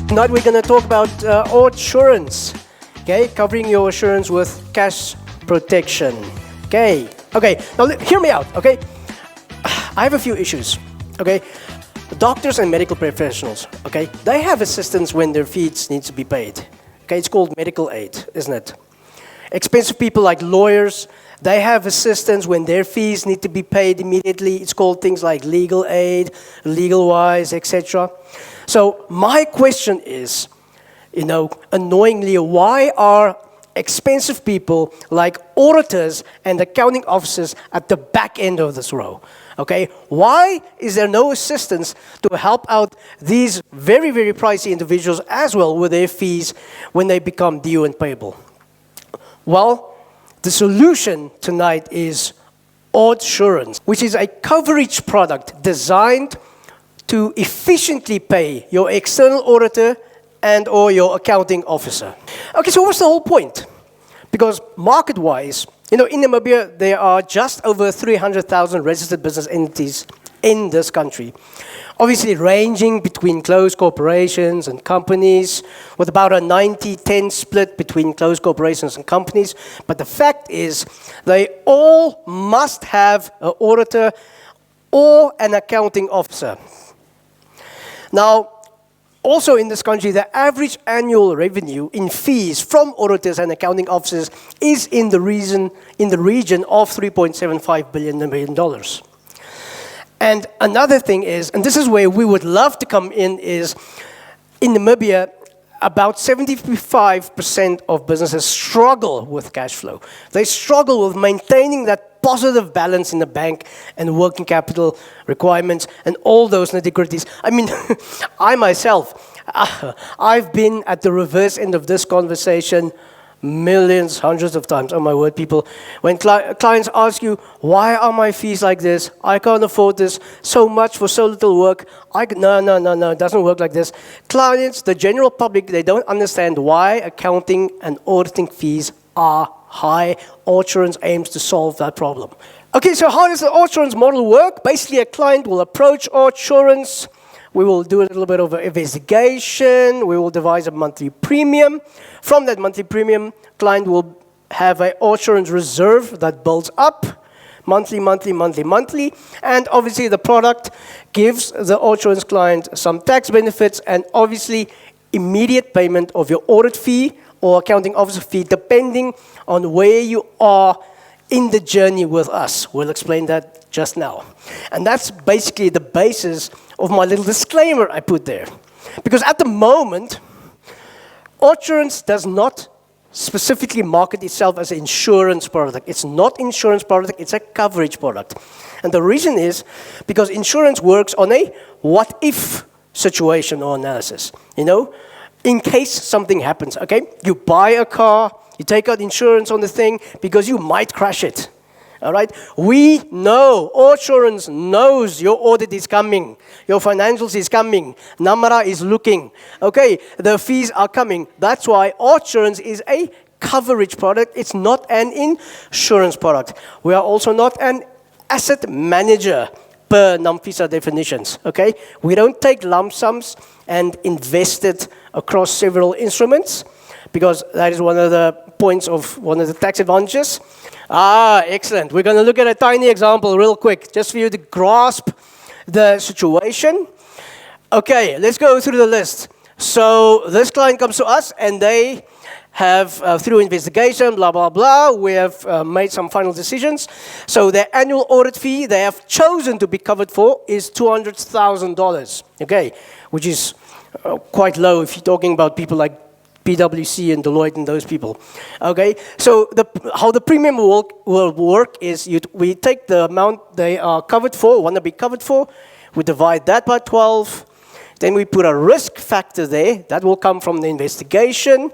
Tonight we're going to talk about audsurance, okay, covering your assurance with cash protection. Okay, now hear me out, okay? I have a few issues, okay? Doctors and medical professionals, okay, they have assistance when their fees need to be paid. Okay, it's called medical aid, isn't it? Expensive people like lawyers, they have assistance when their fees need to be paid immediately. It's called things like legal aid, legal wise, etc. So my question is, annoyingly, why are expensive people like auditors and accounting officers at the back end of this row? Okay, why is there no assistance to help out these very, very pricey individuals as well with their fees when they become due and payable? Well, the solution tonight is audsurance, which is a coverage product designed to efficiently pay your external auditor and or your accounting officer. Okay, so what's the whole point? Because market-wise, in Namibia, there are just over 300,000 registered business entities in this country. Obviously ranging between closed corporations and companies, with about a 90-10 split between closed corporations and companies. But the fact is, they all must have an auditor or an accounting officer. Now, also in this country, the average annual revenue in fees from auditors and accounting officers is in the region of $3.75 billion. And another thing is, and this is where we would love to come in, is in Namibia, about 75% of businesses struggle with cash flow. They struggle with maintaining that positive balance in the bank and working capital requirements and all those nitty-gritties. I mean, I myself, I've been at the reverse end of this conversation millions, hundreds of times. Oh my word, people. When clients ask you, why are my fees like this? I can't afford this. So much for so little work. No, it doesn't work like this. Clients, the general public, they don't understand why accounting and auditing fees are high. Audsurance aims to solve that problem. Okay, so how does the audsurance model work? Basically, a client will approach audsurance. We will do a little bit of an investigation. We will devise a monthly premium. From that monthly premium, client will have an audsurance reserve that builds up monthly. And obviously, the product gives the audsurance client some tax benefits and obviously immediate payment of your audit fee or accounting officer fee, depending on where you are in the journey with us. We'll explain that just now. And that's basically the basis of my little disclaimer I put there. Because at the moment, audsurance does not specifically market itself as an insurance product. It's not an insurance product, it's a coverage product. And the reason is because insurance works on a what-if situation or analysis. In case something happens, okay? You buy a car, you take out insurance on the thing because you might crash it. All right? We know, audsurance knows your audit is coming, your financials is coming, NAMRA is looking. Okay, the fees are coming. That's why audsurance is a coverage product. It's not an insurance product. We are also not an asset manager per NAMFISA definitions. Okay? We don't take lump sums and invest it across several instruments, because that is one of the points of one of the tax advantages. Excellent. We're going to look at a tiny example real quick, just for you to grasp the situation. Okay, let's go through the list. So this client comes to us and they have, through investigation, blah, blah, blah, we have made some final decisions. So their annual audit fee they have chosen to be covered for is $200,000, okay, which is quite low if you're talking about people like PwC and Deloitte and those people. Okay, so how the premium will work is we take the amount they are covered for, want to be covered for, we divide that by 12, then we put a risk factor there, that will come from the investigation,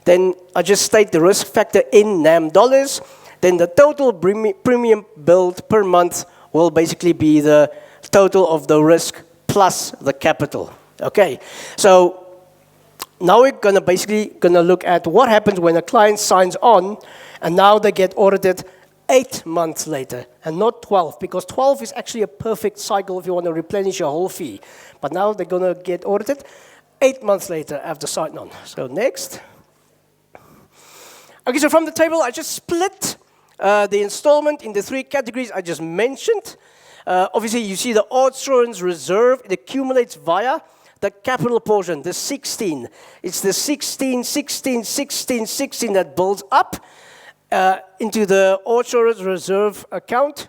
then I just state the risk factor in NAM dollars, then the total premium billed per month will basically be the total of the risk plus the capital. Okay, so now we're basically gonna look at what happens when a client signs on and now they get audited 8 months later and not 12, because 12 is actually a perfect cycle if you want to replenish your whole fee. But now they're gonna get audited 8 months later after sign on. So next. Okay, so from the table, I just split the installment in the 3 categories I just mentioned. Obviously, you see the audsurance reserve. It accumulates via the capital portion, the 16. It's the 16, 16, 16, 16 that builds up into the audsurance reserve account.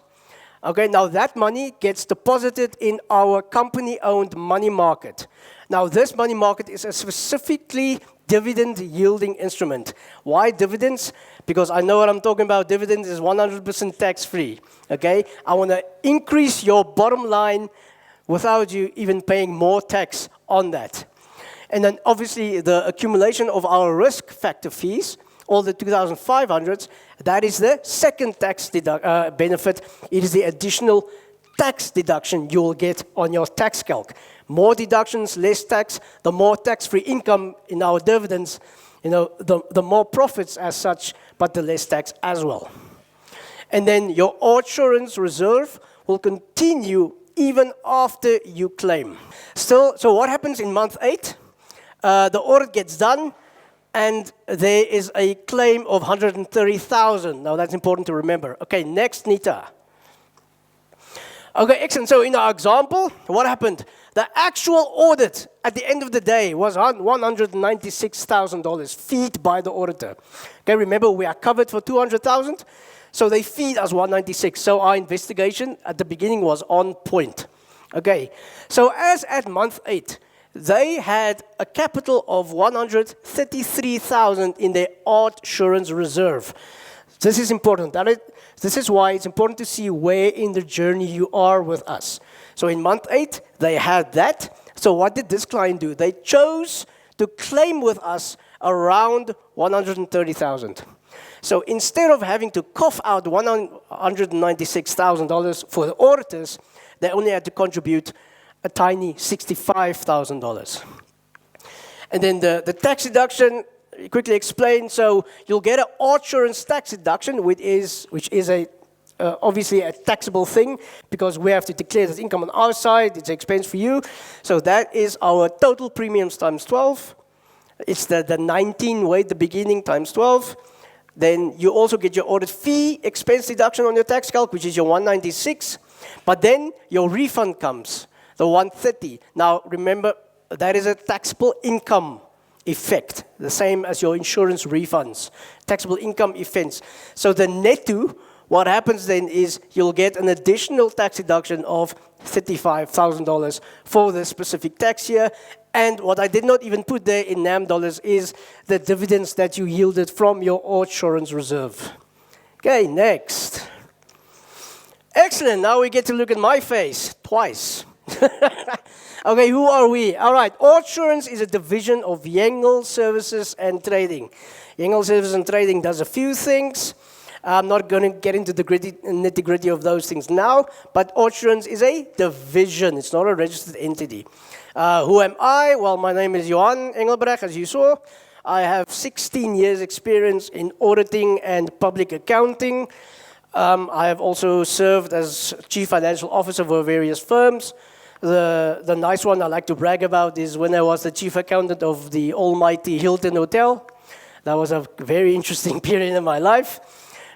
Okay, now that money gets deposited in our company-owned money market. Now, this money market is a specifically dividend-yielding instrument. Why dividends? Because I know what I'm talking about. Dividends is 100% tax-free. Okay, I want to increase your bottom line without you even paying more tax on that. And then, obviously, the accumulation of our risk factor fees, all the 2,500s, that is the second tax benefit. It is the additional tax deduction you will get on your tax calc. More deductions, less tax, the more tax-free income in our dividends, the more profits as such, but the less tax as well. And then your audsurance reserve will continue even after you claim. Still, so what happens in month 8? The audit gets done, and there is a claim of 130,000. Now that's important to remember. Okay, next, Nita. Okay, excellent. So in our example, what happened? The actual audit at the end of the day was $196,000 feed by the auditor. Okay, remember we are covered for 200,000, so they feed us 196. So our investigation at the beginning was on point. Okay, so as at month 8, they had a capital of 133,000 in their audsurance reserve. This is important. This is why it's important to see where in the journey you are with us. So in month 8, they had that. So what did this client do? They chose to claim with us around 130,000. So instead of having to cough out $196,000 for the auditors, they only had to contribute a tiny $65,000. And then the tax deduction, quickly explain. So you'll get an audsurance tax deduction, which is obviously a taxable thing, because we have to declare that income on our side. It's an expense for you. So that is our total premiums times 12. It's the 19 way at the beginning times 12. Then you also get your audit fee expense deduction on your tax calc, which is your 196. But then your refund comes, the 130. Now remember, that is a taxable income effect, the same as your insurance refunds, taxable income effects. So the netto, what happens then is you'll get an additional tax deduction of $35,000 for the specific tax year. And what I did not even put there in NAM dollars is the dividends that you yielded from your audsurance reserve. Okay, next. Excellent, now we get to look at my face twice. Okay, who are we? All right, audsurance is a division of Jengel Services and Trading. Jengel Services and Trading does a few things. I'm not going to get into the nitty-gritty of those things now, but audsurance is a division. It's not a registered entity. Who am I? Well, my name is Johan Engelbrecht, as you saw. I have 16 years experience in auditing and public accounting. I have also served as Chief Financial Officer for various firms. The nice one I like to brag about is when I was the Chief Accountant of the almighty Hilton Hotel. That was a very interesting period in my life,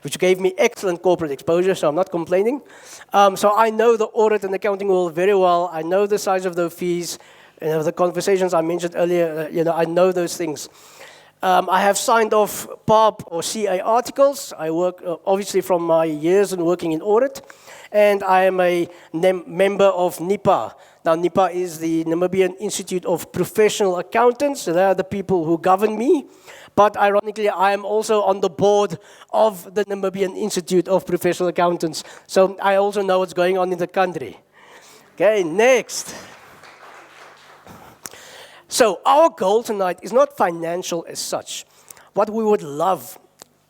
which gave me excellent corporate exposure, so I'm not complaining. So I know the audit and accounting world very well. I know the size of those fees. The conversations I mentioned earlier, I know those things. I have signed off PARP or CA articles. I work, obviously, from my years in working in audit. And I am a member of NIPA. Now, NIPA is the Namibian Institute of Professional Accountants. So they are the people who govern me. But ironically, I am also on the board of the Namibian Institute of Professional Accountants. So I also know what's going on in the country. Okay, next. So our goal tonight is not financial as such. What we would love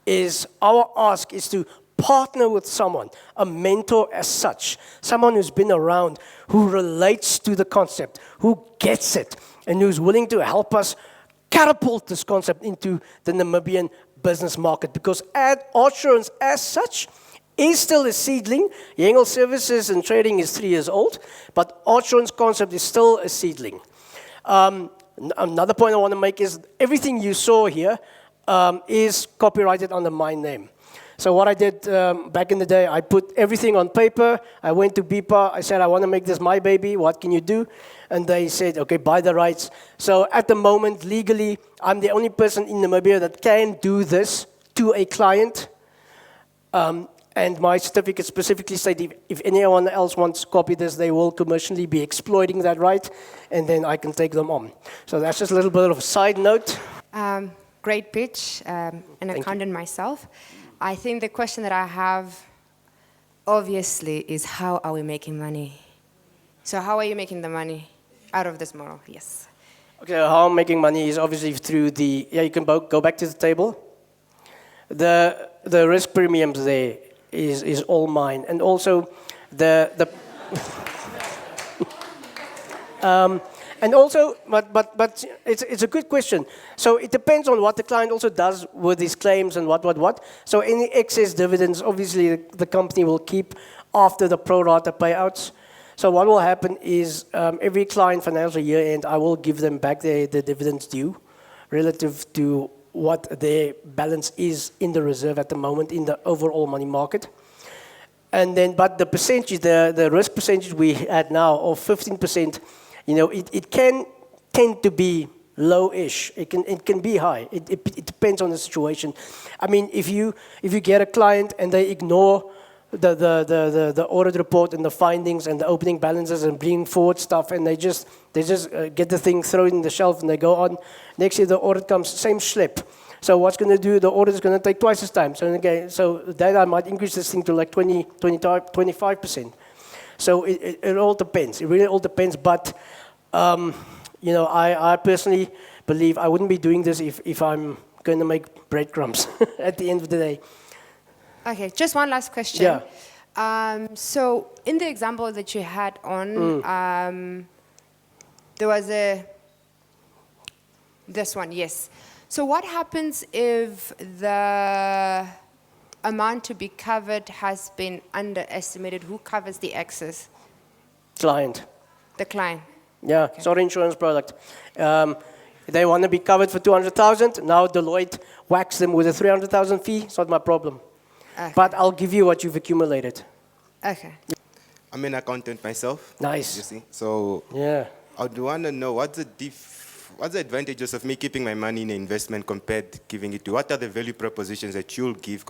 is, our ask is to partner with someone, a mentor as such, someone who's been around, who relates to the concept, who gets it, and who's willing to help us catapult this concept into the Namibian business market. Because audsurance as such is still a seedling. Jengel Services and Trading is 3 years old, but audsurance concept is still a seedling. Another point I want to make is everything you saw here is copyrighted under my name. So what I did back in the day, I put everything on paper. I went to BIPA. I said, I want to make this my baby. What can you do? And they said, okay, buy the rights. So at the moment, legally, I'm the only person in Namibia that can do this to a client. And my certificate specifically said if anyone else wants to copy this, they will commercially be exploiting that right, and then I can take them on. So that's just a little bit of a side note. Great pitch, an accountant myself. I think the question that I have, obviously, is how are we making money? So how are you making the money out of this model? Yes. Okay, how I'm making money is obviously through the, you can go back to the table. The risk premiums there is all mine. And also and also, but it's a good question. So it depends on what the client also does with his claims and what. So any excess dividends, obviously, the company will keep after the pro rata payouts. So what will happen is every client financial year end, I will give them back the dividends due relative to what their balance is in the reserve at the moment in the overall money market. And then, but the percentage, the risk percentage we had now of 15%, you know, it can tend to be low-ish. It can be high. It depends on the situation. I mean, if you get a client and they ignore the audit report and the findings and the opening balances and bring forward stuff, and they just get the thing thrown in the shelf and they go on. Next year the audit comes, same slip. So what's going to do? The audit is going to take twice as time. So again, so that I might increase this thing to like 25%. So it all depends. It really all depends. But you know, I personally believe I wouldn't be doing this if I'm going to make breadcrumbs at the end of the day. Okay, just one last question. Yeah. So in the example that you had on, there was this one, yes. So what happens if the amount to be covered has been underestimated? Who covers the excess? Client. The client. Yeah, okay. Sorry, insurance product. They want to be covered for 200,000. Now Deloitte whacks them with a 300,000 fee. It's not my problem. Okay. But I'll give you what you've accumulated. Okay. I'm an accountant myself. Nice. You see, so yeah, I would want to know what's the advantages of me keeping my money in an investment compared to giving it to? What are the value propositions that you'll give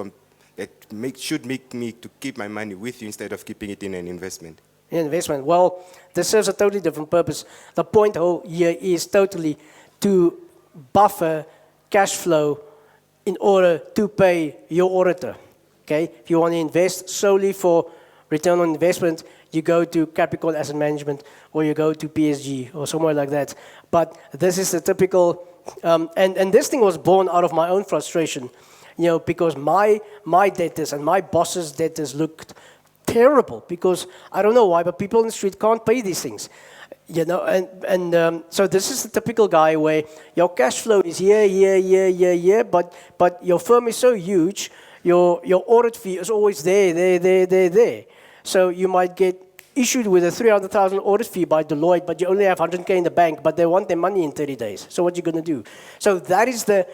that should make me to keep my money with you instead of keeping it in an investment? Investment. Well, this serves a totally different purpose. The point here is totally to buffer cash flow in order to pay your auditor. Okay, if you want to invest solely for return on investment, you go to Capricorn Asset Management or you go to PSG or somewhere like that. But this is the typical, and this thing was born out of my own frustration, you know, because my debtors and my boss's debtors looked terrible because I don't know why, but people in the street can't pay these things. You know, and so this is the typical guy where your cash flow is here, but your firm is so huge, your audit fee is always there. So you might get issued with a 300,000 audit fee by Deloitte, but you only have 100K in the bank, but they want their money in 30 days. So what are you going to do? So that is the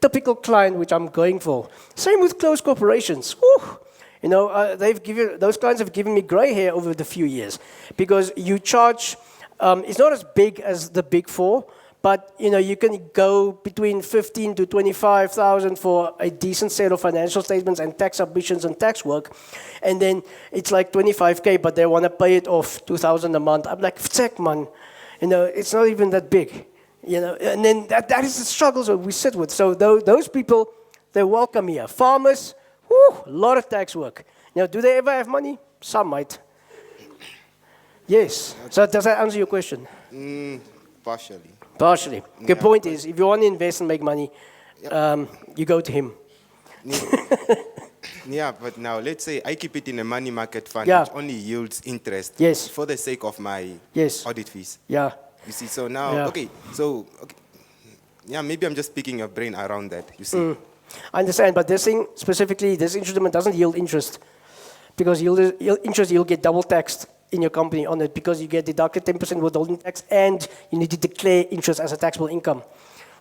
typical client which I'm going for. Same with closed corporations. Whew. You know, those clients have given me gray hair over the few years because you charge, it's not as big as the big four, but you know, you can go between 15 to 25,000 for a decent set of financial statements and tax submissions and tax work. And then it's like 25K, but they want to pay it off 2,000 a month. I'm like, check man, you know, it's not even that big, you know, and then that is the struggles that we sit with. So those people, they're welcome here. Farmers, a lot of tax work. Now, do they ever have money? Some might. Yes. So does that answer your question? Partially. The point is, if you want to invest and make money, you go to him. Yeah, but now let's say I keep it in a money market fund which only yields interest for the sake of my audit fees. Yeah. You see, so now, okay, maybe I'm just picking your brain around that, you see. I understand, but this thing specifically, this instrument doesn't yield interest because interest you'll get double taxed in your company on it because you get deducted 10% withholding tax and you need to declare interest as a taxable income.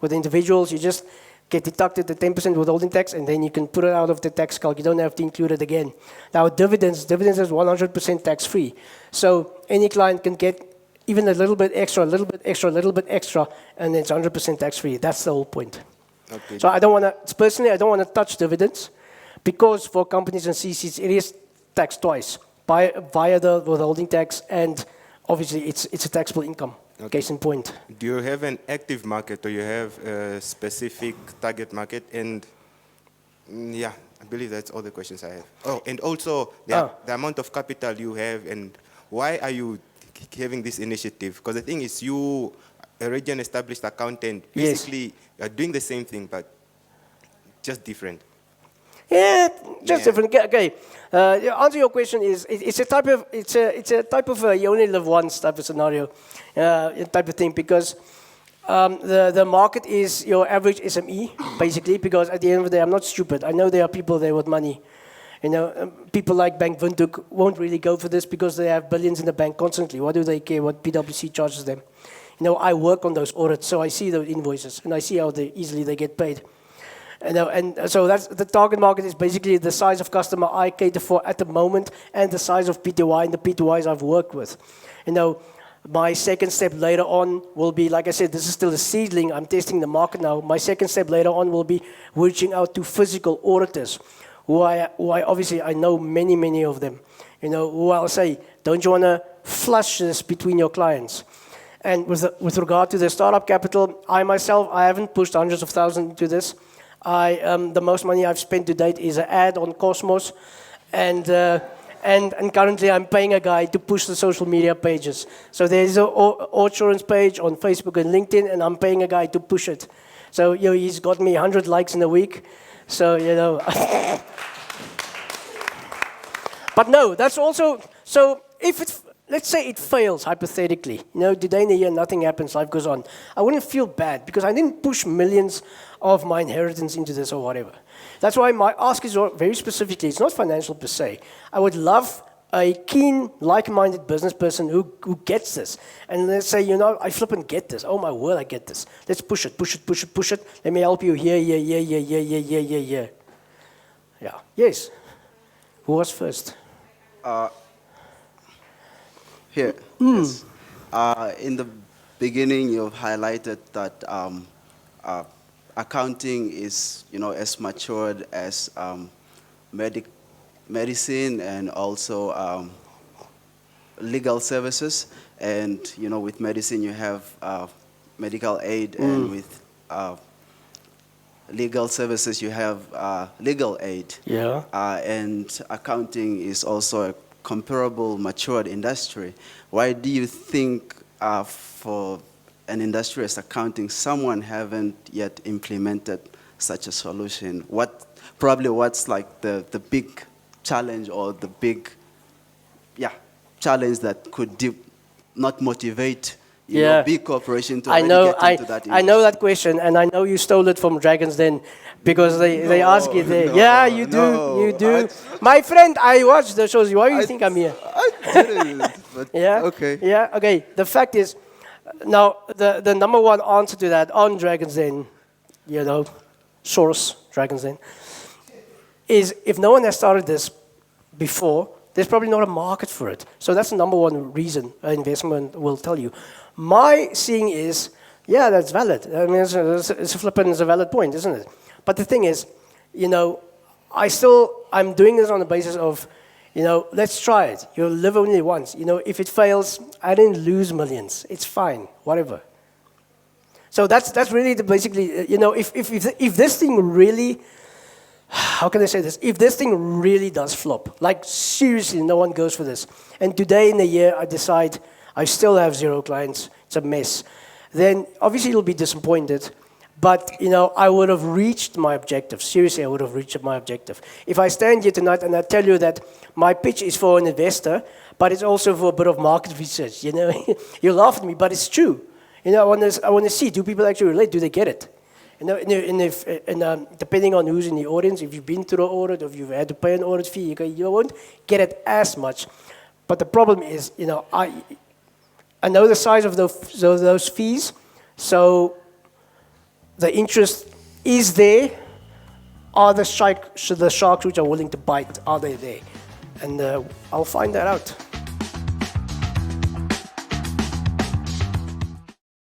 With individuals, you just get deducted the 10% withholding tax and then you can put it out of the tax calc. You don't have to include it again. Now dividends is 100% tax free. So any client can get even a little bit extra, and it's 100% tax free. That's the whole point. Okay. So I don't want to touch dividends because for companies and CCs, it is taxed twice via the withholding tax and obviously it's a taxable income. Okay. Case in point. Do you have an active market or you have a specific target market? And yeah, I believe that's all the questions I have. Oh, and also the amount of capital you have and why are you having this initiative? Because the thing is you already an established accountant, basically you're doing the same thing but just different. Yeah, just different. Okay. Answer your question is it's a type of you only live once type of scenario, type of thing because the market is your average SME basically because at the end of the day I'm not stupid. I know there are people there with money. You know, people like Bank Windhoek won't really go for this because they have billions in the bank constantly. What do they care what PwC charges them? You know, I work on those audits, so I see those invoices and I see how easily they get paid. And so that's the target market is basically the size of customer I cater for at the moment and the size of PTY and the PTYs I've worked with. You know, my second step later on will be, like I said, this is still a seedling. I'm testing the market now. My second step later on will be reaching out to physical auditors, who I obviously I know many of them. You know, who I'll say, don't you want to flush this between your clients? And with regard to the startup capital, I haven't pushed hundreds of thousands into this. The most money I've spent to date is an ad on Cosmos, and currently I'm paying a guy to push the social media pages. So there's an audsurance page on Facebook and LinkedIn, and I'm paying a guy to push it. So you know, he's got me 100 likes in a week. So you know, but no, that's also so. Let's say it fails hypothetically. You know, today in a year nothing happens, life goes on. I wouldn't feel bad because I didn't push millions of my inheritance into this or whatever. That's why my ask is very specifically, it's not financial per se. I would love a keen, like-minded business person who gets this. And let's say, you know, I flip and get this. Oh my word, I get this. Let's push it. Let me help you here. Yeah. Yes. Who was first? Here. Yes. In the beginning, you've highlighted that accounting is, you know, as matured as medicine and also legal services. And, you know, with medicine, you have medical aid, and with legal services, you have legal aid. Yeah. And accounting is also a comparable, matured industry. Why do you think for an industry as accounting, someone haven't yet implemented such a solution? What's like the big challenge or the big challenge that could not motivate you know, big corporation to get into that industry? I know that question, and I know you stole it from Dragon's Den because they ask you there. Yeah, you do. My friend, I watched the shows. Why do you think I'm here? I didn't. But yeah. Okay. Yeah. Okay. The fact is, now the number one answer to that on Dragon's Den, you know, source Dragon's Den, is if no one has started this before, there's probably not a market for it. So that's the number one reason an investment will tell you. My seeing is, yeah, that's valid. I mean, it's a valid point, isn't it? But the thing is, you know, I'm doing this on the basis of, you know, let's try it. You'll live only once. You know, if it fails, I didn't lose millions. It's fine, whatever. So that's really basically, you know, if this thing really, how can I say this? If this thing really does flop, like seriously, no one goes for this. And today in a year, I decide I still have 0 clients. It's a mess. Then obviously you'll be disappointed. But, you know, I would have reached my objective. Seriously, I would have reached my objective. If I stand here tonight and I tell you that my pitch is for an investor, but it's also for a bit of market research, you know, you laugh at me, but it's true. You know, I want to see, do people actually relate? Do they get it? You know, and depending on who's in the audience, if you've been through an audit, or if you've had to pay an audit fee, you won't get it as much. But the problem is, I know the size of those fees, so the interest is there. Are the sharks which are willing to bite, are they there? And I'll find that out.